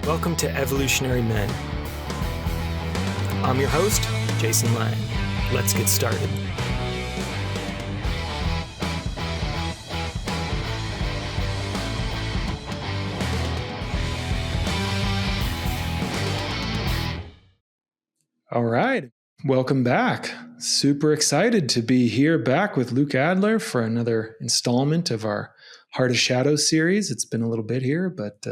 Welcome to Evolutionary Men. I'm your host, Jason Lang. Let's get started. All right. Welcome back. Super excited to be here back with Luke Adler for another installment of our Heart of Shadows series. It's been a little bit here, but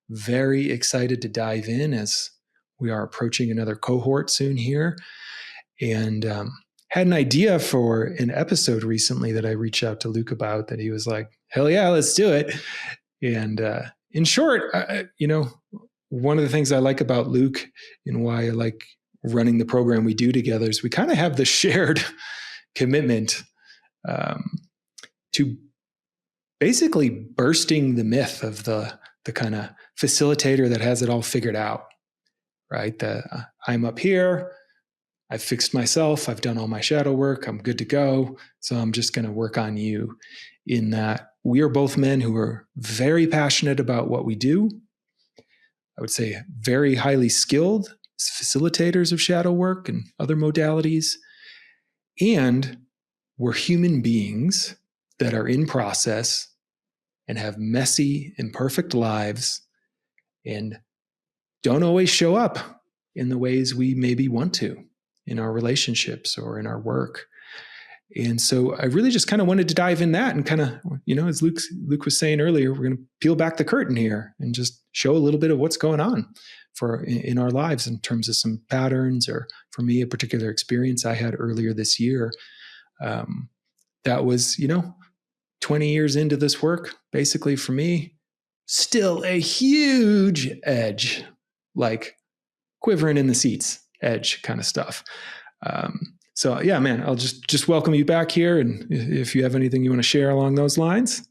very excited to dive in as we are approaching another cohort soon here. And had an idea for an episode recently that I reached out to Luke about that he was like, hell yeah, let's do it. And in short, one of the things I like about Luke and why I like running the program we do together is we kind of have the shared commitment to basically bursting the myth of the kind of facilitator that has it all figured out, right? That I'm up here, I've fixed myself, I've done all my shadow work, I'm good to go. So I'm just going to work on you. In that we are both men who are very passionate about what we do. I would say very highly skilled facilitators of shadow work and other modalities. And we're human beings that are in process and have messy, imperfect lives and don't always show up in the ways we maybe want to in our relationships or in our work. And so I really just kind of wanted to dive in that and kind of, as Luke was saying earlier, we're going to peel back the curtain here and just show a little bit of what's going on in our lives in terms of some patterns, or for me, a particular experience I had earlier this year. That was, 20 years into this work, basically for me, still a huge edge, like quivering in the seats, edge kind of stuff. So yeah, man, I'll just welcome you back here. And if you have anything you want to share along those lines.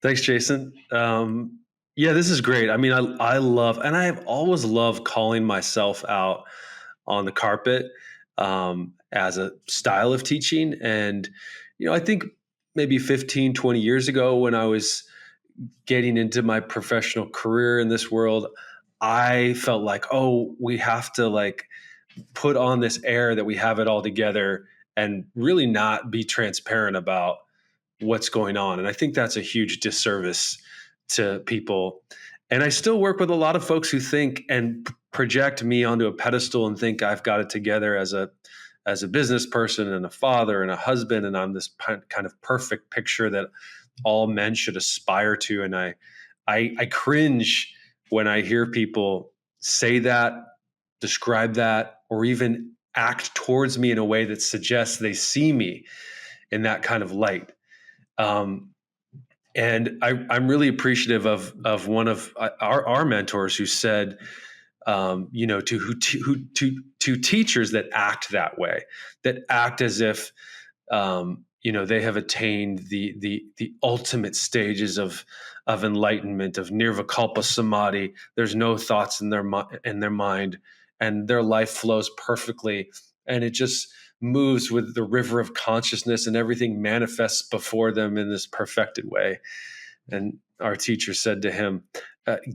Thanks, Jason. Yeah, this is great. I mean, I love, and I have always loved calling myself out on the carpet as a style of teaching. And, I think maybe 15, 20 years ago when I was getting into my professional career in this world, I felt like, oh, we have to put on this air that we have it all together and really not be transparent about what's going on. And I think that's a huge disservice to people. And I still work with a lot of folks who think and project me onto a pedestal and think I've got it together as a business person and a father and a husband. And I'm this kind of perfect picture that all men should aspire to. And I cringe when I hear people say that, describe that, or even act towards me in a way that suggests they see me in that kind of light. And I'm really appreciative of one of our mentors who said, to teachers that act that way, that act as if they have attained the ultimate stages of enlightenment, of nirvikalpa samadhi. There's no thoughts in their mind, and their life flows perfectly, and it just moves with the river of consciousness, and everything manifests before them in this perfected way. And our teacher said to him,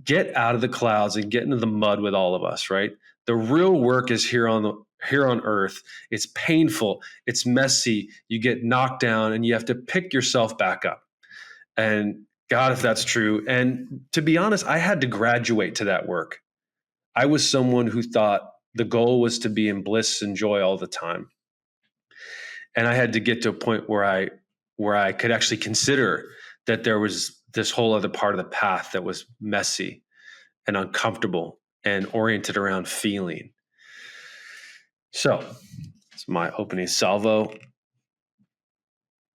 get out of the clouds and get into the mud with all of us, right? The real work is here on earth. It's painful. It's messy. You get knocked down and you have to pick yourself back up. And God, if that's true. And to be honest, I had to graduate to that work. I was someone who thought the goal was to be in bliss and joy all the time. And I had to get to a point where I could actually consider that there was this whole other part of the path that was messy and uncomfortable and oriented around feeling. So it's my opening salvo.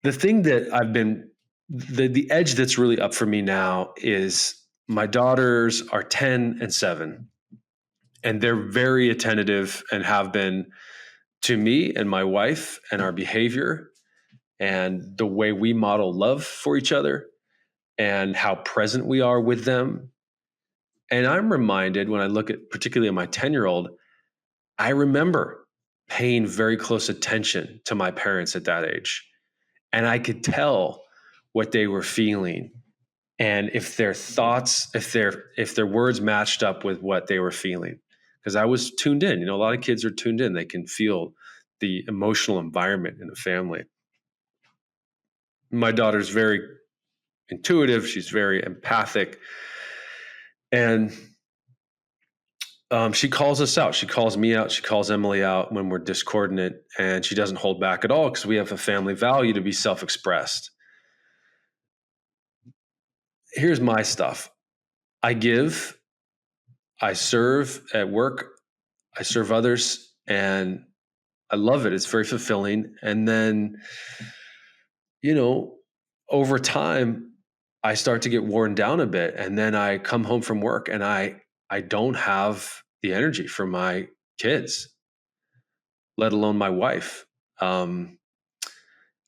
The thing that I've been, the edge that's really up for me now is my daughters are 10 and 7, and they're very attentive and have been to me and my wife and our behavior and the way we model love for each other and how present we are with them. And I'm reminded when I look at particularly my 10-year-old, I remember paying very close attention to my parents at that age. And I could tell what they were feeling and if their thoughts, if their words matched up with what they were feeling. Because I was tuned in. A lot of kids are tuned in. They can feel the emotional environment in a family. My daughter's very intuitive. She's very empathic. And she calls us out. She calls me out. She calls Emily out when we're discordant, and she doesn't hold back at all because we have a family value to be self-expressed. Here's my stuff. I give, I serve at work, I serve others, and I love it. It's very fulfilling. And then, over time, I start to get worn down a bit. And then I come home from work and I don't have the energy for my kids, let alone my wife. I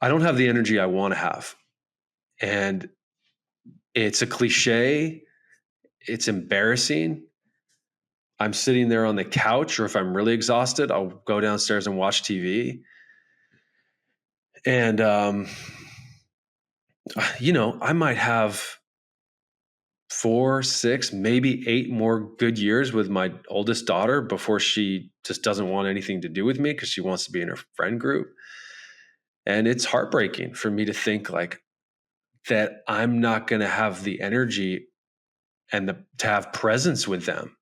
don't have the energy I want to have. And it's a cliche. It's embarrassing. I'm sitting there on the couch, or if I'm really exhausted, I'll go downstairs and watch TV. And, I might have 4, 6, maybe 8 more good years with my oldest daughter before she just doesn't want anything to do with me because she wants to be in her friend group. And it's heartbreaking for me to think like that I'm not going to have the energy and to have presence with them,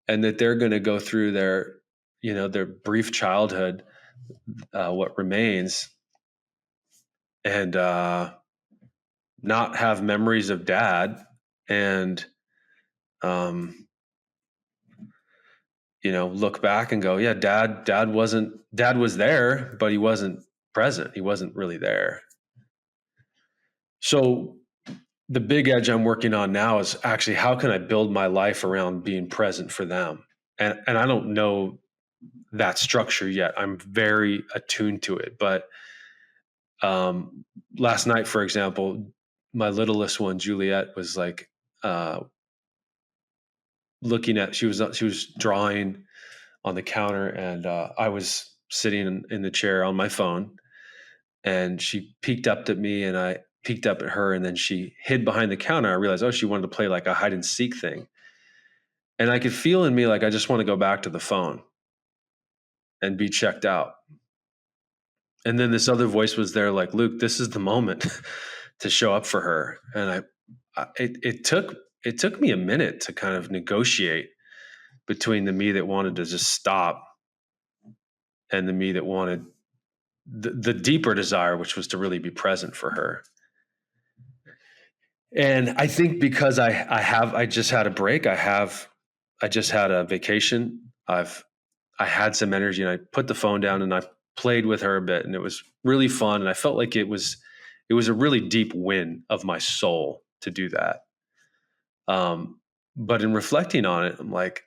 and that they're going to go through their brief childhood, what remains, and not have memories of dad, and look back and go, yeah, dad was there, but he wasn't present. He wasn't really there. So the big edge I'm working on now is actually how can I build my life around being present for them? And I don't know that structure yet. I'm very attuned to it. But last night, for example, my littlest one, Juliet, was like looking at, she was drawing on the counter, and I was sitting in the chair on my phone, and she peeked up at me and I peeked up at her, and then she hid behind the counter. I realized, oh, she wanted to play like a hide and seek thing. And I could feel in me, like, I just want to go back to the phone and be checked out. And then this other voice was there, like, Luke, this is the moment to show up for her. And it took me a minute to kind of negotiate between the me that wanted to just stop and the me that wanted the deeper desire, which was to really be present for her. And I think because I just had a break, I just had a vacation. I had some energy, and I put the phone down and I played with her a bit, and it was really fun. And I felt like it was a really deep win of my soul to do that. But in reflecting on it, I'm like,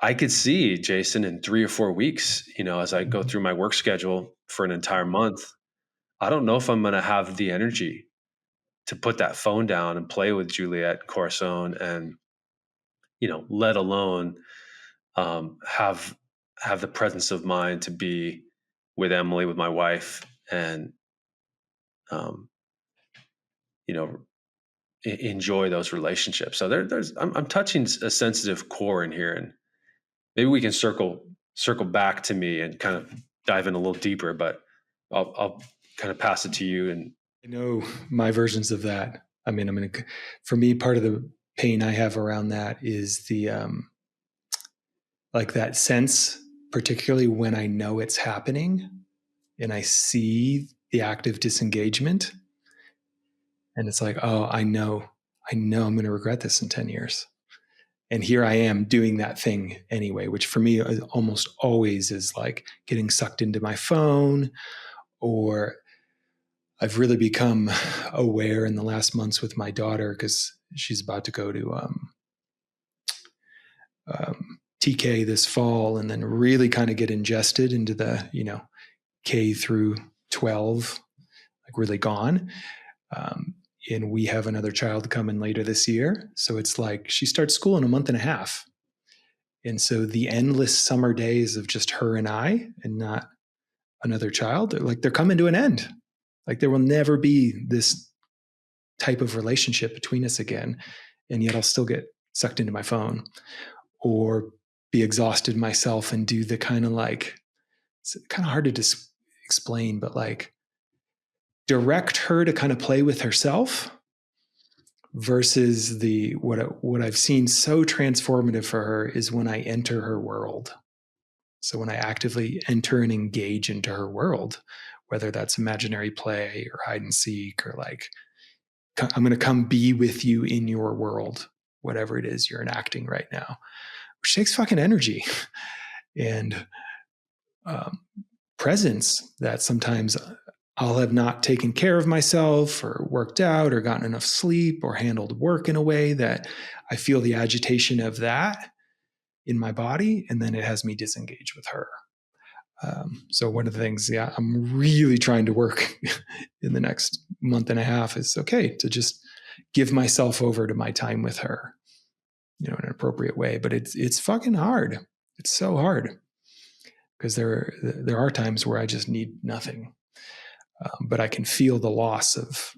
I could see Jason in 3 or 4 weeks, as I go through my work schedule for an entire month. I don't know if I'm going to have the energy to put that phone down and play with Juliet Corazon, and let alone have the presence of mind to be with Emily, with my wife, and um, enjoy those relationships. So I'm touching a sensitive core in here, and maybe we can circle back to me and kind of dive in a little deeper. But I'll kind of pass it to you. And I know my versions of that. I mean, for me, part of the pain I have around that is the like that sense, particularly when I know it's happening and I see the active disengagement, and it's like, oh, I know I'm going to regret this in 10 years. And here I am doing that thing anyway, which for me almost always is like getting sucked into my phone, or I've really become aware in the last months with my daughter, because she's about to go to TK this fall, and then really kind of get ingested into the, K through 12, like really gone. And we have another child coming later this year. So it's like she starts school in a month and a half. And so the endless summer days of just her and I, and not another child, they're coming to an end. Like there will never be this type of relationship between us again. And yet I'll still get sucked into my phone or be exhausted myself and do the kind of like, it's kind of hard to explain, but like direct her to kind of play with herself versus the what I've seen so transformative for her is when I enter her world. So when I actively enter and engage into her world, whether that's imaginary play or hide and seek or like I'm going to come be with you in your world, whatever it is you're enacting right now, which takes fucking energy and presence that sometimes I'll have not taken care of myself or worked out or gotten enough sleep or handled work in a way that I feel the agitation of that in my body. And then it has me disengage with her. So one of the things, I'm really trying to work in the next month and a half is okay to just give myself over to my time with her, in an appropriate way. But it's fucking hard. It's so hard because there are times where I just need nothing, but I can feel the loss of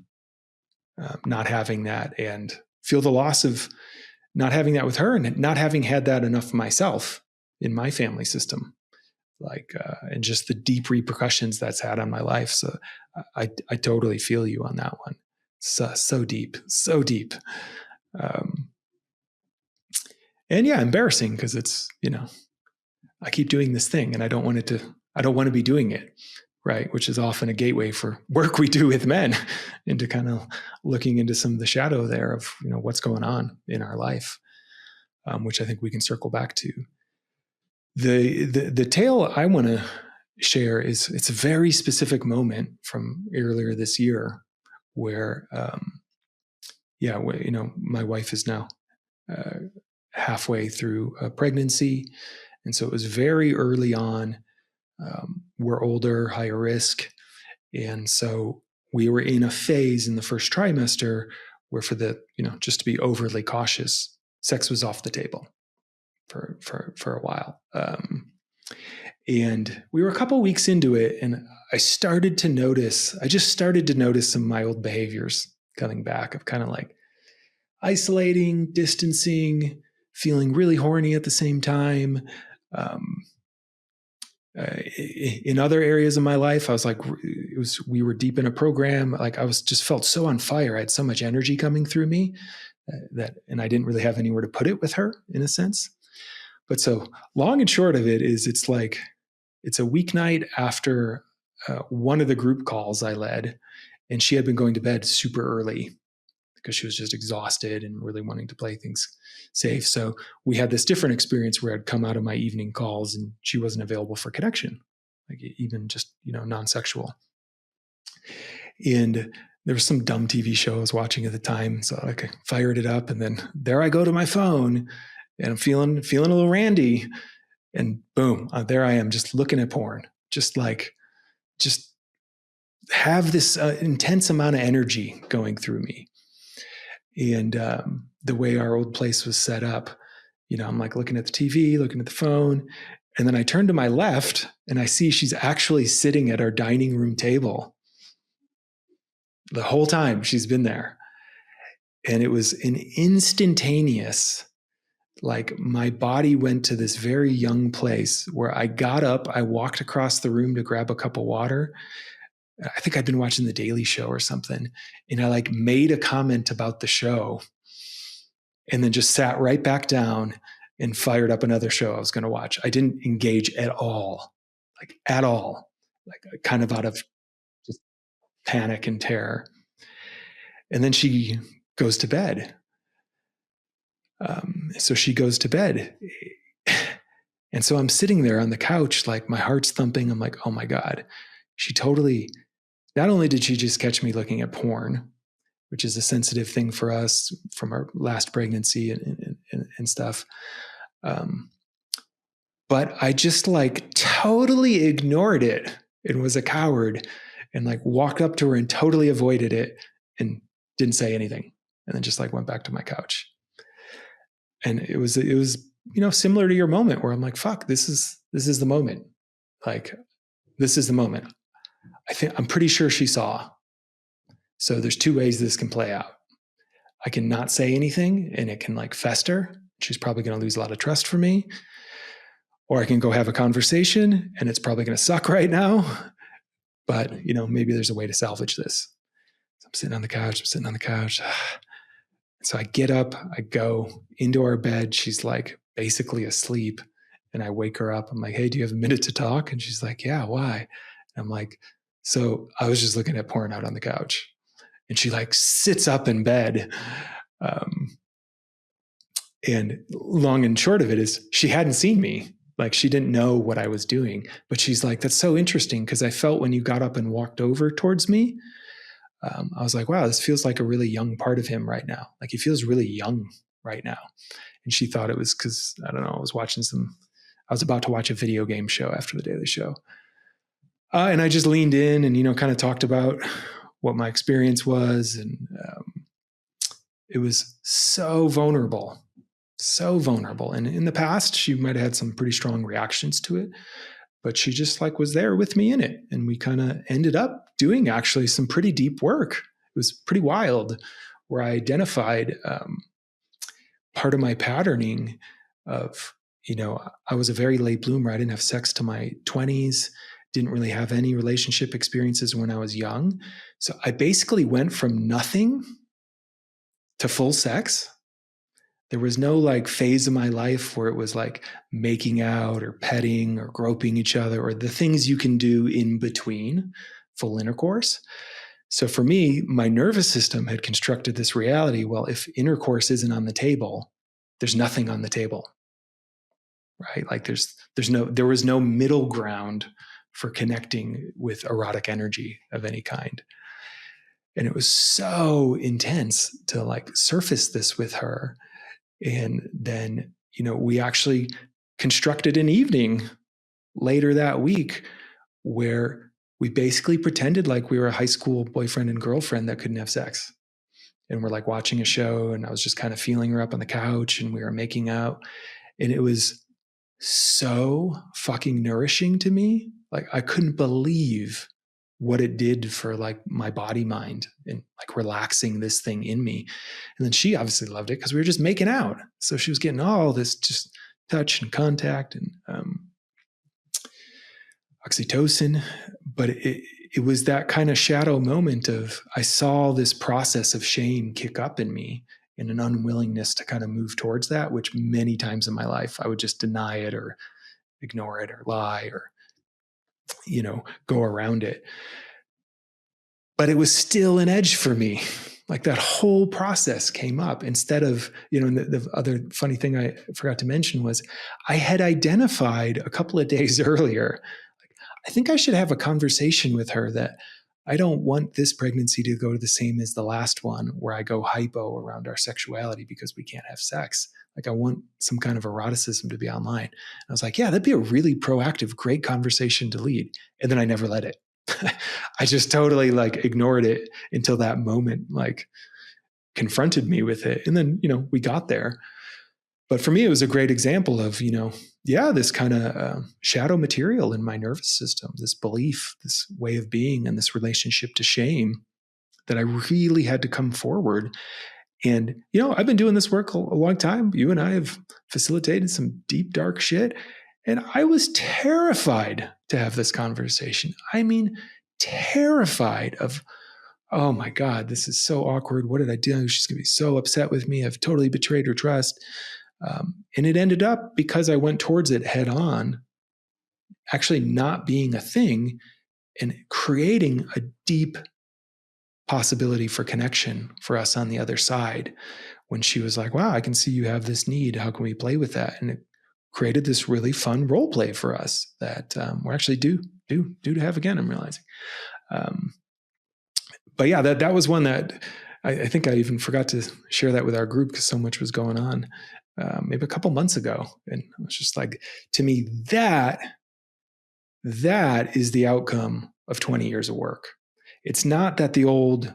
not having that, and feel the loss of not having that with her, and not having had that enough myself in my family system. And just the deep repercussions that's had on my life. So I totally feel you on that one. So deep, so deep. And yeah, embarrassing because it's, I keep doing this thing and I don't want to be doing it. Right. Which is often a gateway for work we do with men into kind of looking into some of the shadow there of, what's going on in our life, which I think we can circle back to. The tale I want to share it's a very specific moment from earlier this year where, my wife is now halfway through a pregnancy. And so it was very early on. We're older, higher risk. And so we were in a phase in the first trimester where just to be overly cautious, sex was off the table for a while. And we were a couple weeks into it, and I just started to notice some of my old behaviors coming back of kind of like isolating, distancing, feeling really horny at the same time. In other areas of my life, I was like, we were deep in a program. Like I just felt so on fire. I had so much energy coming through me and I didn't really have anywhere to put it with her in a sense. But so long and short of it is it's a weeknight after one of the group calls I led, and she had been going to bed super early because she was just exhausted and really wanting to play things safe. So we had this different experience where I'd come out of my evening calls and she wasn't available for connection, like even just, non-sexual. And there was some dumb TV show I was watching at the time. So I fired it up, and then there I go to my phone and I'm feeling a little randy, and boom, there I am just looking at porn, just have this intense amount of energy going through me. And the way our old place was set up, I'm like looking at the TV, looking at the phone. And then I turn to my left and I see she's actually sitting at our dining room table. The whole time she's been there. And it was an instantaneous, like my body went to this very young place where I got up, I walked across the room to grab a cup of water. I think I'd been watching The Daily Show or something. And I made a comment about the show and then just sat right back down and fired up another show I was going to watch. I didn't engage at all, kind of out of just panic and terror. And then she goes to bed. So she goes to bed. And so I'm sitting there on the couch, like my heart's thumping. I'm like, oh my God, not only did she just catch me looking at porn, which is a sensitive thing for us from our last pregnancy and stuff. But I just totally ignored it and was a coward and walked up to her and totally avoided it and didn't say anything. And then just went back to my couch. And it was, similar to your moment where I'm like, fuck, this is the moment. This is the moment. I'm pretty sure she saw. So there's two ways this can play out. I can not say anything and it can like fester. She's probably going to lose a lot of trust for me. Or I can go have a conversation and it's probably going to suck right now. But, maybe there's a way to salvage this. So I'm sitting on the couch. So I get up, I go into our bed. She's like basically asleep. And I wake her up. I'm like, hey, do you have a minute to talk? And she's like, yeah, why? And I'm like, so I was just looking at porn out on the couch. And she like sits up in bed. And long and short of it is she hadn't seen me. Like she didn't know what I was doing. But she's like, that's so interesting because I felt when you got up and walked over towards me, I was like, wow, this feels like a really young part of him right now. Like he feels really young right now. And she thought it was because, I don't know, I was about to watch a video game show after the Daily Show. And I just leaned in and, kind of talked about what my experience was. And it was so vulnerable. And in the past, she might have had some pretty strong reactions to it, but she just like was there with me in it. And we kind of ended up doing actually some pretty deep work. It was pretty wild where I identified part of my patterning of, I was a very late bloomer. I didn't have sex till my 20s, didn't really have any relationship experiences when I was young. So I basically went from nothing to full sex. There was no like phase of my life where it was like making out or petting or groping each other or the things you can do in between full intercourse. So for me, my nervous system had constructed this reality. Well, if intercourse isn't on the table, there's nothing on the table, right? Like there was no middle ground for connecting with erotic energy of any kind. And it was so intense to like surface this with her. And then, we actually constructed an evening later that week where we basically pretended like we were a high school boyfriend and girlfriend that couldn't have sex. And we're like watching a show and I was just kind of feeling her up on the couch and we were making out. And it was so fucking nourishing to me. Like I couldn't believe what it did for like my body mind and like relaxing this thing in me. And then she obviously loved it because we were just making out. So she was getting all this just touch and contact and oxytocin. But it was that kind of shadow moment of I saw this process of shame kick up in me and an unwillingness to kind of move towards that, which many times in my life I would just deny it or ignore it or lie or, go around it. But it was still an edge for me. Like that whole process came up instead of, and the other funny thing I forgot to mention was I had identified a couple of days earlier, like, I think I should have a conversation with her that I don't want this pregnancy to go the same as the last one where I go hypo around our sexuality because we can't have sex. Like I want some kind of eroticism to be online. And I was like, yeah, that'd be a really proactive, great conversation to lead. And then I never let it. I just totally like ignored it until that moment like confronted me with it. And then, we got there. But for me, it was a great example of, this kind of shadow material in my nervous system, this belief, this way of being, and this relationship to shame that I really had to come forward. And, I've been doing this work a long time. You and I have facilitated some deep, dark shit. And I was terrified to have this conversation. I mean, terrified of, oh my God, this is so awkward. What did I do? She's going to be so upset with me. I've totally betrayed her trust. And it ended up because I went towards it head on, actually not being a thing and creating a deep possibility for connection for us on the other side. When she was like, wow, I can see you have this need. How can we play with that? And it created this really fun role play for us that we're actually due to have again, I'm realizing. But yeah, that was one that I think I even forgot to share that with our group because so much was going on maybe a couple months ago. And it was just like, to me, that is the outcome of 20 years of work. It's not that the old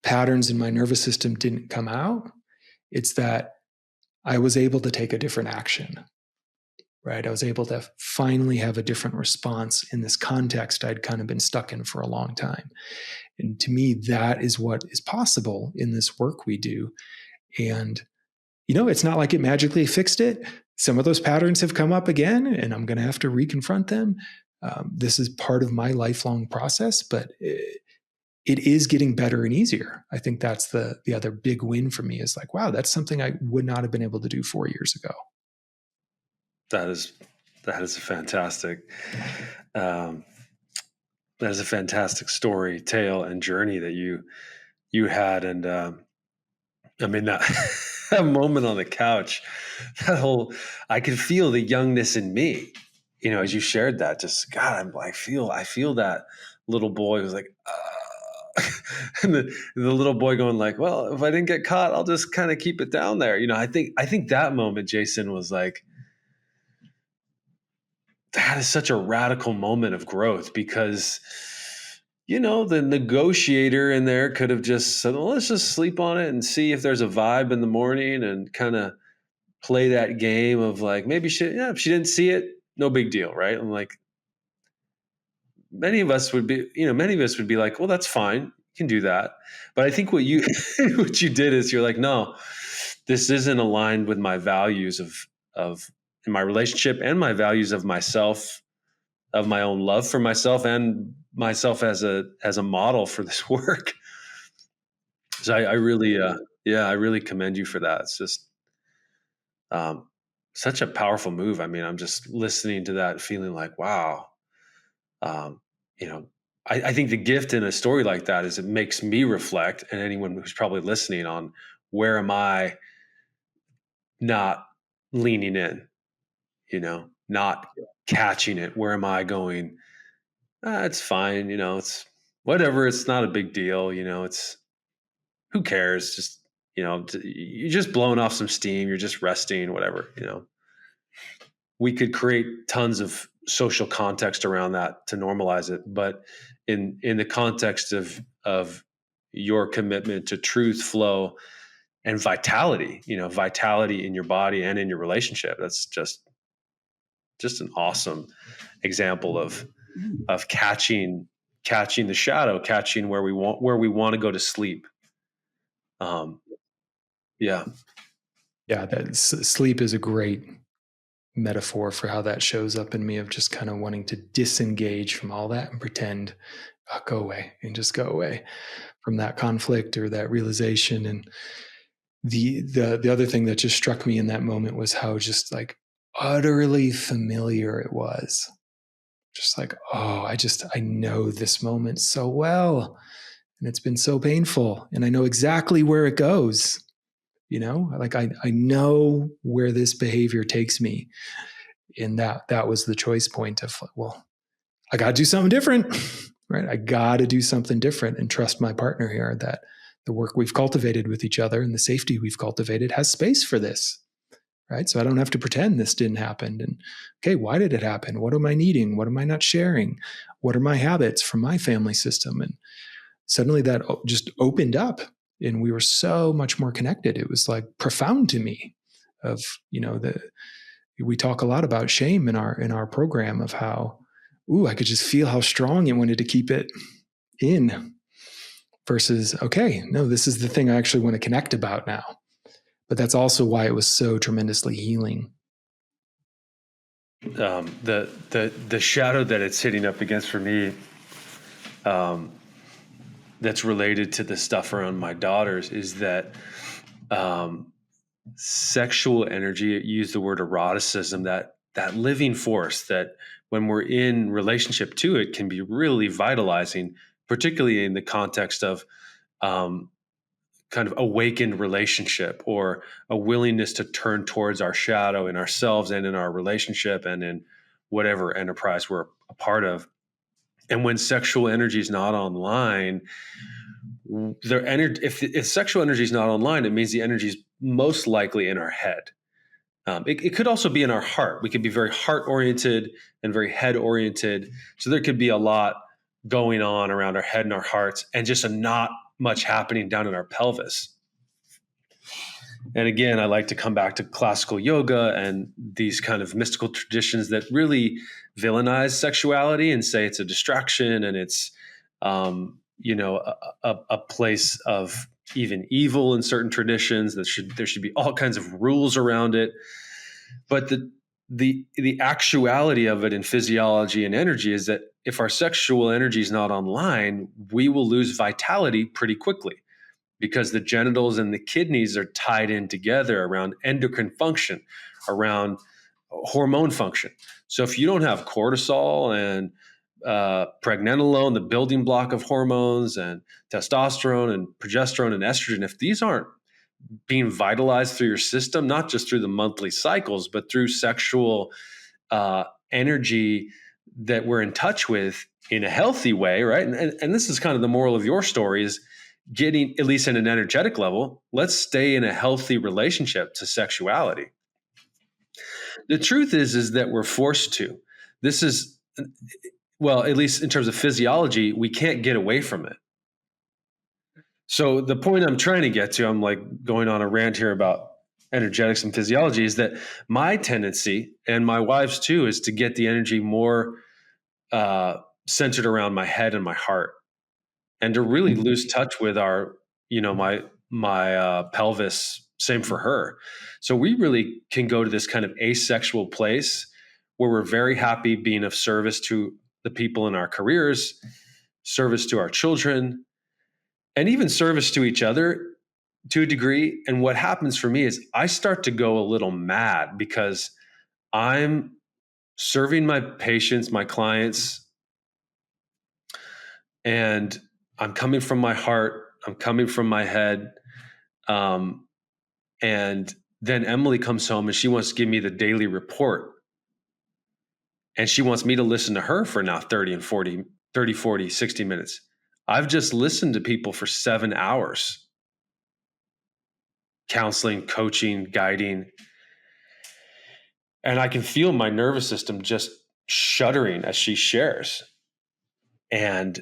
patterns in my nervous system didn't come out. It's that I was able to take a different action. right? I was able to finally have a different response in this context I'd kind of been stuck in for a long time. And to me, that is what is possible in this work we do. And, it's not like it magically fixed it. Some of those patterns have come up again, and I'm going to have to reconfront them. This is part of my lifelong process, but it is getting better and easier. I think that's the other big win for me, is like, wow, that's something I would not have been able to do 4 years ago. That is a fantastic, that is a fantastic story, tale, and journey that you had. And I mean, that, that moment on the couch, I could feel the youngness in me, as you shared that. Just God, I feel that little boy who's like, and the little boy going like, well, if I didn't get caught, I'll just kind of keep it down there. I think that moment, Jason, was like, that is such a radical moment of growth, because the negotiator in there could have just said, well, let's just sleep on it and see if there's a vibe in the morning, and kind of play that game of like, maybe if she didn't see it, no big deal, right? I'm like, many of us would be like, well, that's fine, you can do that. But I think what you what you did is, you're like, no, this isn't aligned with my values of in my relationship, and my values of myself, of my own love for myself, and myself as a model for this work. So I really, I really commend you for that. It's just such a powerful move. I mean, I'm just listening to that, feeling like, wow. Um, you know, I think the gift in a story like that is it makes me reflect, and anyone who's probably listening, on where am I not leaning in, not catching it. Where am I going? It's fine. It's whatever. It's not a big deal. It's, who cares? Just, you're just blowing off some steam. You're just resting, whatever. We could create tons of social context around that to normalize it. But in the context of your commitment to truth, flow, and vitality, vitality in your body and in your relationship, that's just an awesome example of catching the shadow, catching where we want to go to sleep. Yeah. Yeah, sleep is a great metaphor for how that shows up in me, of just kind of wanting to disengage from all that and pretend, go away, and just go away from that conflict or that realization. And the other thing that just struck me in that moment was how just like utterly familiar it was. Just like, oh, I know this moment so well, and it's been so painful, and I know exactly where it goes. Like I know where this behavior takes me. And that was the choice point of, well, I got to do something different, right? I got to do something different and trust my partner here, that the work we've cultivated with each other and the safety we've cultivated has space for this, right? So I don't have to pretend this didn't happen. And okay, why did it happen? What am I needing? What am I not sharing? What are my habits from my family system? And suddenly that just opened up, and we were so much more connected. It was like profound to me. Of we talk a lot about shame in our program, of how, I could just feel how strong it wanted to keep it in, versus, okay, no, this is the thing I actually want to connect about now. But that's also why it was so tremendously healing. The shadow that it's hitting up against for me, that's related to the stuff around my daughters, is that sexual energy. Use the word eroticism, that living force that when we're in relationship to it can be really vitalizing, particularly in the context of kind of awakened relationship, or a willingness to turn towards our shadow in ourselves and in our relationship and in whatever enterprise we're a part of. And when sexual energy is not online, their energy, if sexual energy is not online, it means the energy is most likely in our head. It could also be in our heart. We could be very heart oriented and very head oriented. So there could be a lot going on around our head and our hearts, and just not much happening down in our pelvis. And again, I like to come back to classical yoga and these kind of mystical traditions that really villainize sexuality and say it's a distraction and it's, a place of even evil in certain traditions. There should be all kinds of rules around it. But the actuality of it in physiology and energy is that if our sexual energy is not online, we will lose vitality pretty quickly because the genitals and the kidneys are tied in together around endocrine function, around hormone function. So if you don't have cortisol and pregnenolone, the building block of hormones, and testosterone and progesterone and estrogen, if these aren't being vitalized through your system, not just through the monthly cycles, but through sexual energy that we're in touch with in a healthy way, right? And this is kind of the moral of your story is getting, at least in an energetic level, let's stay in a healthy relationship to sexuality. The truth is that we're forced to. This is, well, at least in terms of physiology, we can't get away from it. So the point I'm trying to get to, I'm like going on a rant here about energetics and physiology, is that my tendency, and my wife's too, is to get the energy more centered around my head and my heart, and to really lose touch with our, my pelvis. Same for her. So we really can go to this kind of asexual place where we're very happy being of service to the people in our careers, service to our children, and even service to each other to a degree. And what happens for me is I start to go a little mad because I'm serving my patients, my clients, and I'm coming from my heart, I'm coming from my head. And then Emily comes home and she wants to give me the daily report. And she wants me to listen to her for now 60 minutes. I've just listened to people for 7 hours, counseling, coaching, guiding. And I can feel my nervous system just shuddering as she shares. And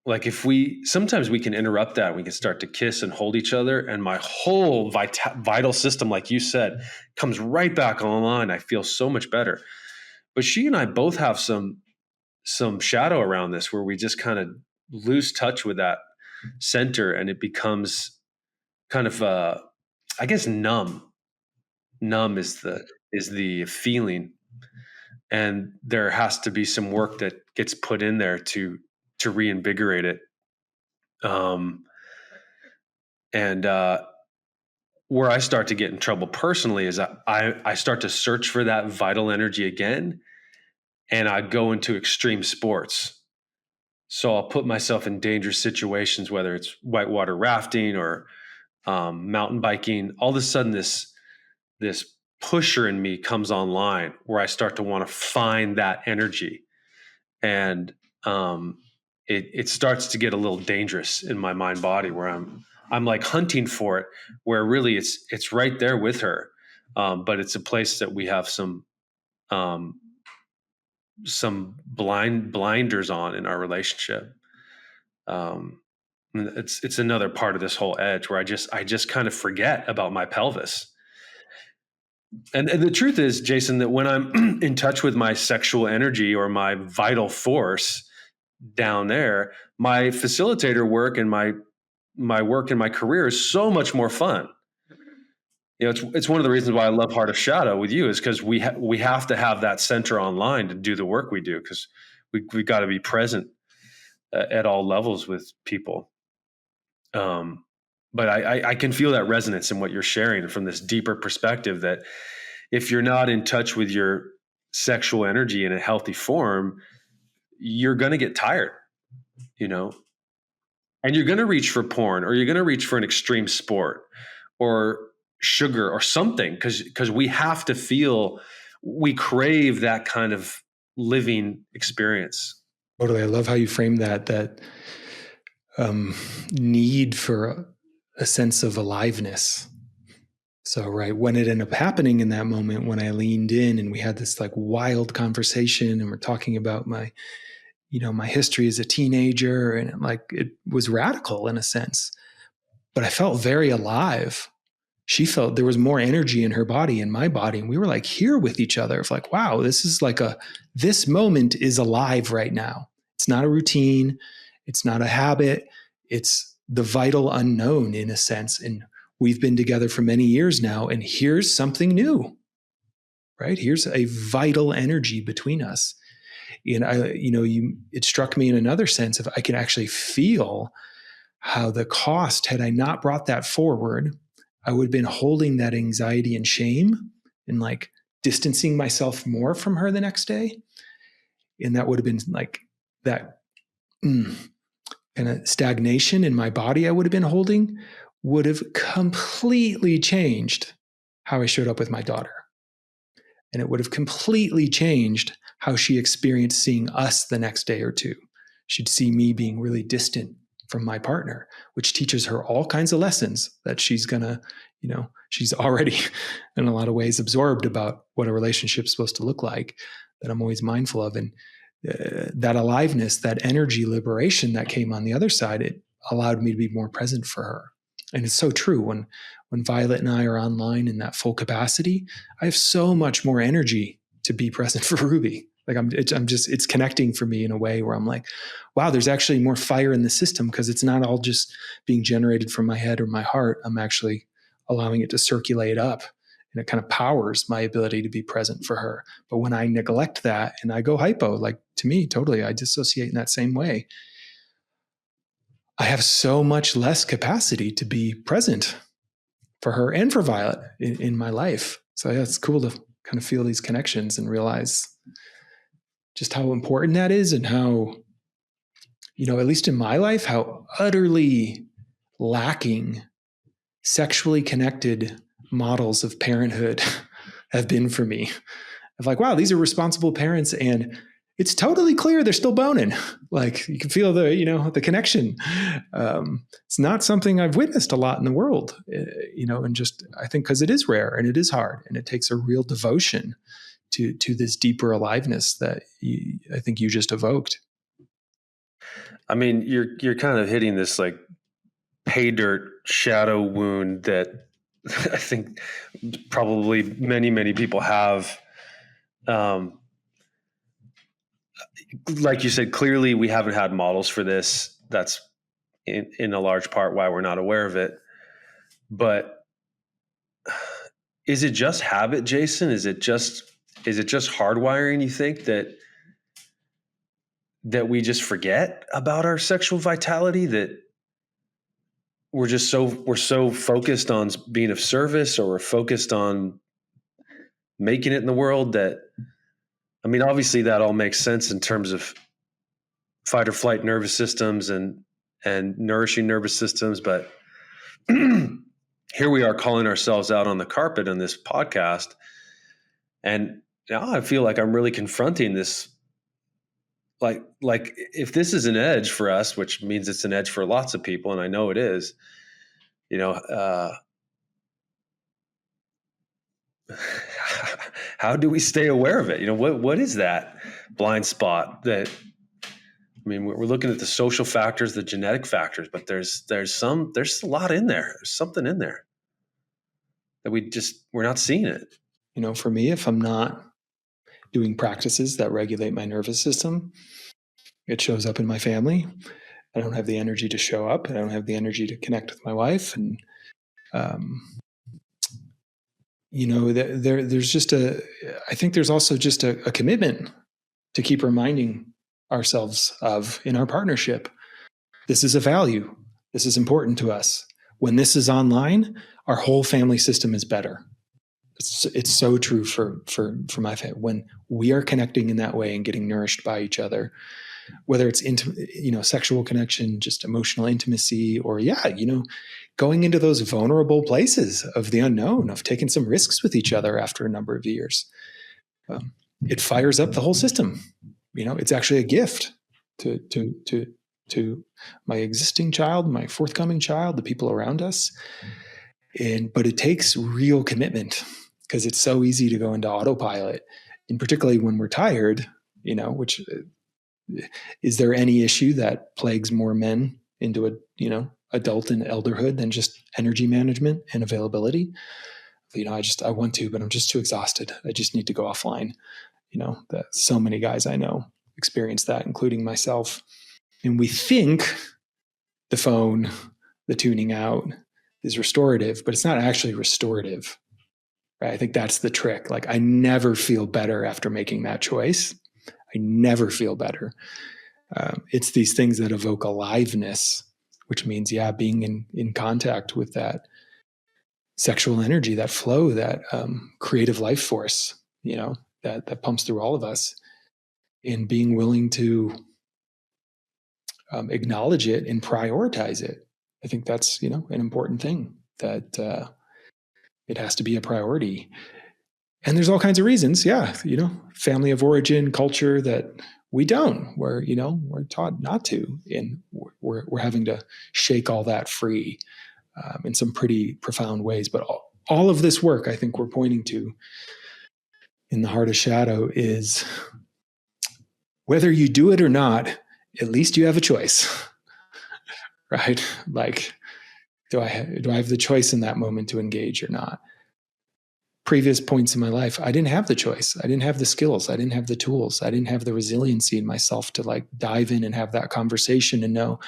like sometimes we can interrupt that. We can start to kiss and hold each other. And my whole vital system, like you said, comes right back online. I feel so much better. But she and I both have some shadow around this where we just kind of lose touch with that center, and it becomes kind of I guess numb. Numb is the feeling, and there has to be some work that gets put in there to reinvigorate it. And where I start to get in trouble personally is I start to search for that vital energy again, and I go into extreme sports. So I'll put myself in dangerous situations, whether it's whitewater rafting or mountain biking. All of a sudden, this pusher in me comes online where I start to want to find that energy, and it starts to get a little dangerous in my mind body, where I'm like hunting for it, where really it's right there with her, but it's a place that we have some blinders on in our relationship. It's another part of this whole edge where I just kind of forget about my pelvis. And the truth is, Jason, that when I'm in touch with my sexual energy or my vital force down there, my facilitator work and my work and my career is so much more fun. It's one of the reasons why I love Heart of Shadow with you, is because we have to have that center online to do the work we do, because we got to be present at all levels with people. But I can feel that resonance in what you're sharing from this deeper perspective, that if you're not in touch with your sexual energy in a healthy form, you're going to get tired, and you're going to reach for porn, or you're going to reach for an extreme sport or sugar or something, because we have to feel, we crave that kind of living experience. Totally. I love how you frame that need for a sense of aliveness. So, right, when it ended up happening in that moment, when I leaned in and we had this like wild conversation, and we're talking about my history as a teenager, and it was radical in a sense, but I felt very alive. she felt there was more energy in her body and my body. And we were like here with each other of like, wow, this is like this moment is alive right now. It's not a routine. It's not a habit. It's the vital unknown in a sense. And we've been together for many years now. And here's something new, right? Here's a vital energy between us. And it struck me in another sense of I can actually feel how the cost, had I not brought that forward, I would have been holding that anxiety and shame and like distancing myself more from her the next day. And that would have been like that kind of stagnation in my body I would have been holding would have completely changed how I showed up with my daughter. And it would have completely changed how she experienced seeing us the next day or two. She'd see me being really distant from my partner, which teaches her all kinds of lessons that she's gonna, she's already in a lot of ways absorbed about what a relationship's supposed to look like, that I'm always mindful of. And that aliveness, that energy liberation that came on the other side, it allowed me to be more present for her. And it's so true. When Violet and I are online in that full capacity, I have so much more energy to be present for Ruby. Like it's connecting for me in a way where I'm like, wow, there's actually more fire in the system because it's not all just being generated from my head or my heart. I'm actually allowing it to circulate up, and it kind of powers my ability to be present for her. But when I neglect that and I go hypo, like to me, totally, I dissociate in that same way. I have so much less capacity to be present for her and for Violet in my life. So yeah, it's cool to kind of feel these connections and realize just how important that is, and how, at least in my life, how utterly lacking sexually connected models of parenthood have been for me. Of like, wow, these are responsible parents, and it's totally clear they're still boning. Like you can feel the connection. It's not something I've witnessed a lot in the world, and just, I think because it is rare and it is hard and it takes a real devotion to this deeper aliveness that I think you just evoked. I mean, you're kind of hitting this like pay dirt shadow wound that I think probably many, many people have. Like you said, clearly we haven't had models for this. That's in a large part why we're not aware of it. But is it just habit, Jason? Is it just hardwiring? You think that we just forget about our sexual vitality, that we're so focused on being of service, or we're focused on making it in the world that, I mean, obviously that all makes sense in terms of fight or flight nervous systems and nourishing nervous systems. But here we are calling ourselves out on the carpet on this podcast. And now I feel like I'm really confronting this. Like if this is an edge for us, which means it's an edge for lots of people, and I know it is, how do we stay aware of it? What is that blind spot that, I mean, we're looking at the social factors, the genetic factors, but there's a lot in there. There's something in there that we're not seeing it. For me, if I'm not doing practices that regulate my nervous system, it shows up in my family. I don't have the energy to show up. I don't have the energy to connect with my wife. And, there's just I think there's also just a commitment to keep reminding ourselves of in our partnership. This is a value. This is important to us. When this is online, our whole family system is better. It's so true for my family. When we are connecting in that way and getting nourished by each other, whether it's sexual connection, just emotional intimacy, or going into those vulnerable places of the unknown, of taking some risks with each other after a number of years, it fires up the whole system. It's actually a gift to my existing child, my forthcoming child, the people around us. But it takes real commitment, because it's so easy to go into autopilot, and particularly when we're tired, which is there any issue that plagues more men into a adult and elderhood than just energy management and availability. I want to, but I'm just too exhausted. I just need to go offline. That so many guys I know experience that, including myself. And we think the phone, the tuning out is restorative, but it's not actually restorative. Right? I think that's the trick. Like, I never feel better after making that choice. I never feel better. It's these things that evoke aliveness, which means, being in contact with that sexual energy, that flow, that creative life force, that pumps through all of us, and being willing to acknowledge it and prioritize it. I think that's, an important thing, that it has to be a priority. And there's all kinds of reasons. Family of origin, culture, that we don't, we're taught not to. And we're having to shake all that free in some pretty profound ways. But all of this work, I think we're pointing to in the Heart of Shadow, is whether you do it or not, at least you have a choice, right? Like, do I have the choice in that moment to engage or not? Previous points in my life, I didn't have the choice. I didn't have the skills. I didn't have the tools. I didn't have the resiliency in myself to like dive in and have that conversation and know,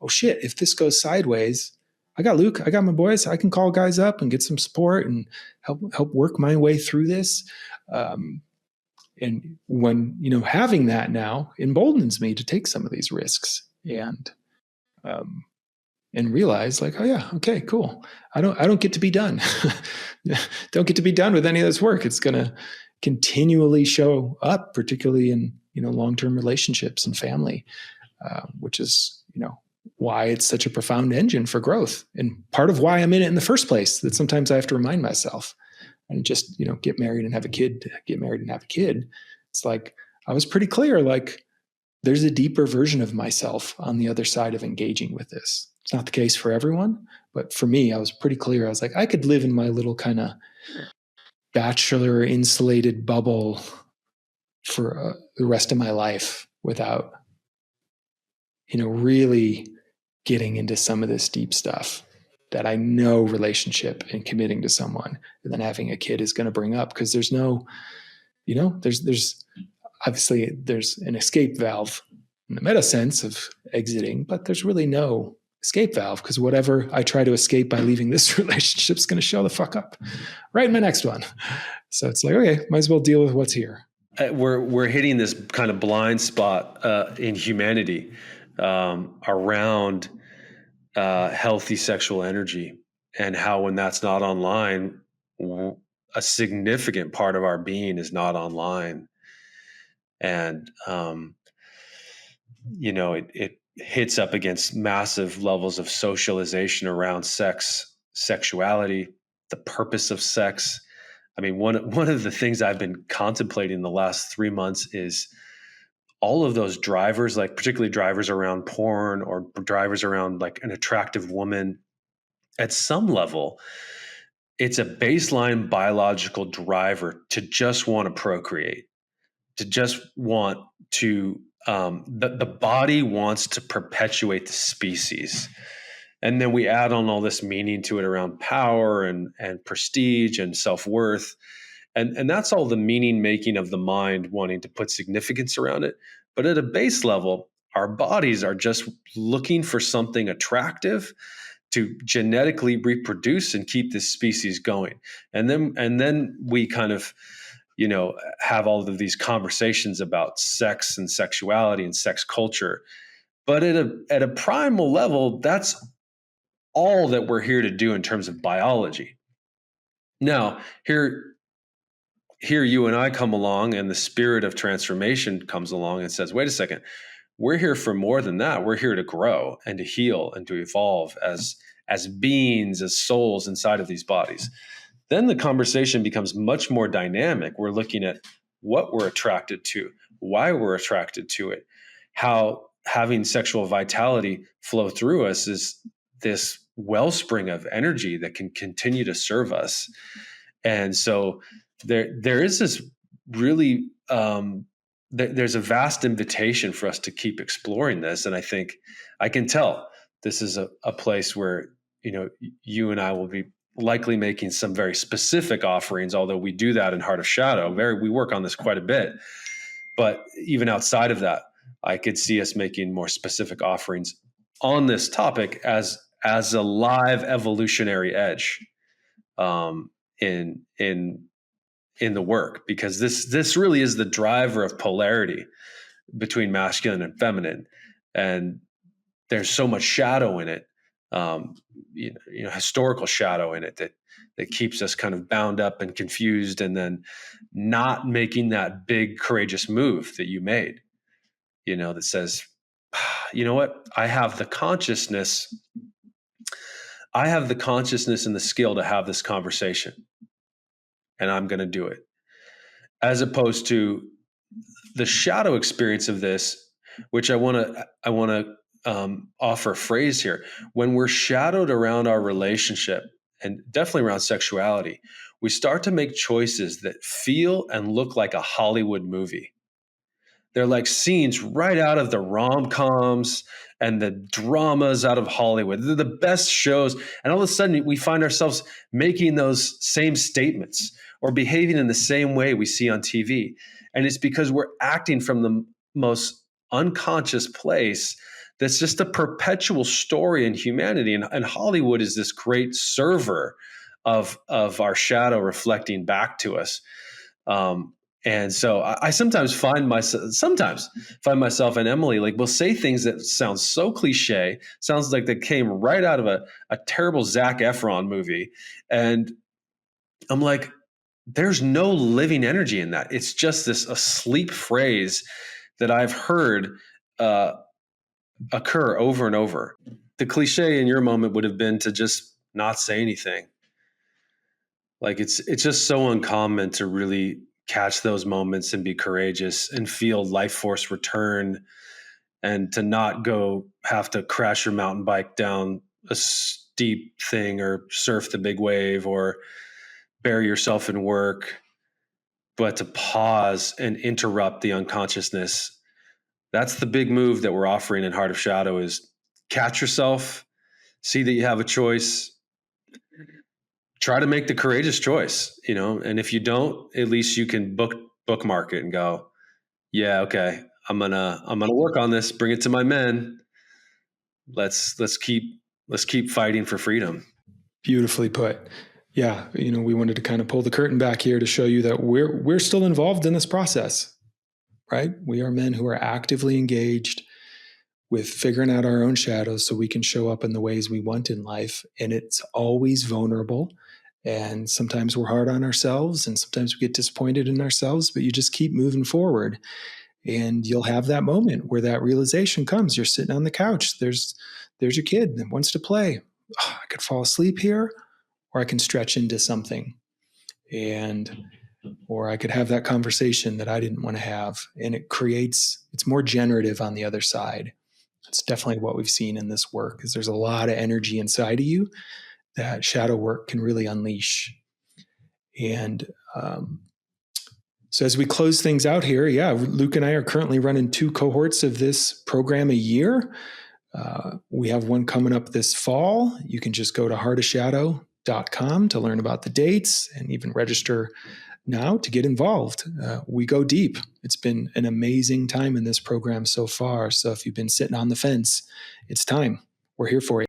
oh shit, if this goes sideways, I got Luke, I got my boys. I can call guys up and get some support and help work my way through this. And when, having that now emboldens me to take some of these risks and realize, like, oh yeah, okay, cool. I don't get to be done. Don't get to be done with any of this work. It's going to continually show up, particularly in, long-term relationships and family, which is, why it's such a profound engine for growth, and part of why I'm in it in the first place. That sometimes I have to remind myself, and just, get married and have a kid, It's like, I was pretty clear, like, there's a deeper version of myself on the other side of engaging with this. It's not the case for everyone, but for me, I was pretty clear. I was like, I could live in my little kind of bachelor insulated bubble for the rest of my life without, really getting into some of this deep stuff that I know relationship and committing to someone and then having a kid is going to bring up. Because there's no, there's obviously there's an escape valve in the meta sense of exiting, but there's really no escape valve, because whatever I try to escape by leaving this relationship is going to show the fuck up right in my next one. So it's like, okay, might as well deal with what's here. We're hitting this kind of blind spot in humanity around healthy sexual energy, and how when that's not online, a significant part of our being is not online. And, it hits up against massive levels of socialization around sex, sexuality, the purpose of sex. I mean, one of the things I've been contemplating the last 3 months is all of those drivers, like particularly drivers around porn or drivers around like an attractive woman. At some level, it's a baseline biological driver to just want to procreate, to just want to, the body wants to perpetuate the species. And then we add on all this meaning to it around power and prestige and self-worth. And that's all the meaning making of the mind wanting to put significance around it. But at a base level, our bodies are just looking for something attractive to genetically reproduce and keep this species going. And then we kind of, have all of these conversations about sex and sexuality and sex culture. But at a primal level, that's all that we're here to do in terms of biology. Now, here you and I come along, and the spirit of transformation comes along and says, wait a second, we're here for more than that. We're here to grow and to heal and to evolve as beings, as souls inside of these bodies. Then the conversation becomes much more dynamic. We're looking at what we're attracted to, why we're attracted to it, how having sexual vitality flow through us is this wellspring of energy that can continue to serve us. And so there is this really, there's a vast invitation for us to keep exploring this. And I think I can tell this is a place where, you and I will be likely making some very specific offerings, although we do that in Heart of Shadow. We work on this quite a bit. But even outside of that, I could see us making more specific offerings on this topic as a live evolutionary edge, in the work, because this really is the driver of polarity between masculine and feminine, and there's so much shadow in it, um, historical shadow in it that keeps us kind of bound up and confused, and then not making that big courageous move that you made, that says, you know what, I have the consciousness and the skill to have this conversation, and I'm going to do it, as opposed to the shadow experience of this, which I want to offer a phrase here. When we're shadowed around our relationship, and definitely around sexuality, we start to make choices that feel and look like a Hollywood movie. They're like scenes right out of the rom-coms and the dramas out of Hollywood. They're the best shows. And all of a sudden, we find ourselves making those same statements or behaving in the same way we see on TV. And it's because we're acting from the most unconscious place that's just a perpetual story in humanity. And Hollywood is this great server of our shadow reflecting back to us. And so I sometimes find myself and Emily, like, we'll say things that sound so cliche, sounds like they came right out of a terrible Zac Efron movie. And I'm like, there's no living energy in that. It's just this asleep phrase that I've heard occur over and over. The cliche in your moment would have been to just not say anything. Like, it's just so uncommon to really catch those moments and be courageous and feel life force return, and to not go have to crash your mountain bike down a steep thing or surf the big wave or bury yourself in work, but to pause and interrupt the unconsciousness. That's the big move that we're offering in Heart of Shadow: is catch yourself, see that you have a choice, try to make the courageous choice, and if you don't, at least you can bookmark it and go, yeah, okay, I'm gonna work on this, bring it to my men. Let's keep fighting for freedom. Beautifully put. Yeah, we wanted to kind of pull the curtain back here to show you that we're still involved in this process, right? We are men who are actively engaged with figuring out our own shadows so we can show up in the ways we want in life. And it's always vulnerable. And sometimes we're hard on ourselves, and sometimes we get disappointed in ourselves, but you just keep moving forward. And you'll have that moment where that realization comes. You're sitting on the couch. There's your kid that wants to play. Oh, I could fall asleep here, or I can stretch into something. Or I could have that conversation that I didn't want to have. And it's more generative on the other side. It's definitely what we've seen in this work, is there's a lot of energy inside of you that shadow work can really unleash. And so as we close things out here, Luke and I are currently running 2 cohorts of this program a year. We have one coming up this fall. You can just go to heartofshadow.com to learn about the dates and even register now to get involved. We go deep. It's been an amazing time in this program so far. So if you've been sitting on the fence, it's time. We're here for you.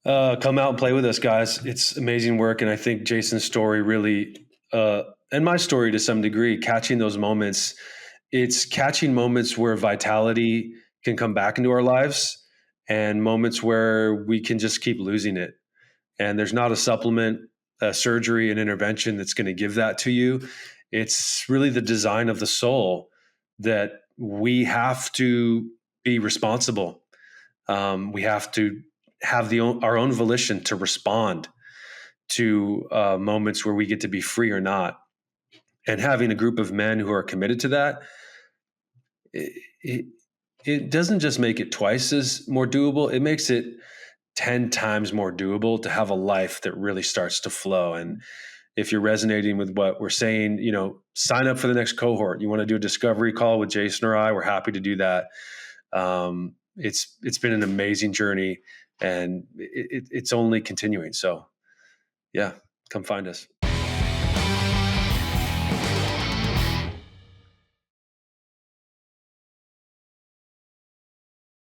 Come out and play with us, guys. It's amazing work. And I think Jason's story really, and my story to some degree, catching those moments, it's catching moments where vitality can come back into our lives, and moments where we can just keep losing it. And there's not a supplement, a surgery, an intervention that's going to give that to you. It's really the design of the soul that we have to be responsible. We have to have our own volition to respond to moments where we get to be free or not. And having a group of men who are committed to that, it doesn't just make it twice as more doable. It makes it 10 times more doable to have a life that really starts to flow. And if you're resonating with what we're saying, sign up for the next cohort. You want to do a discovery call with Jason or I, we're happy to do that. it's been an amazing journey, and it's only continuing. So yeah, come find us.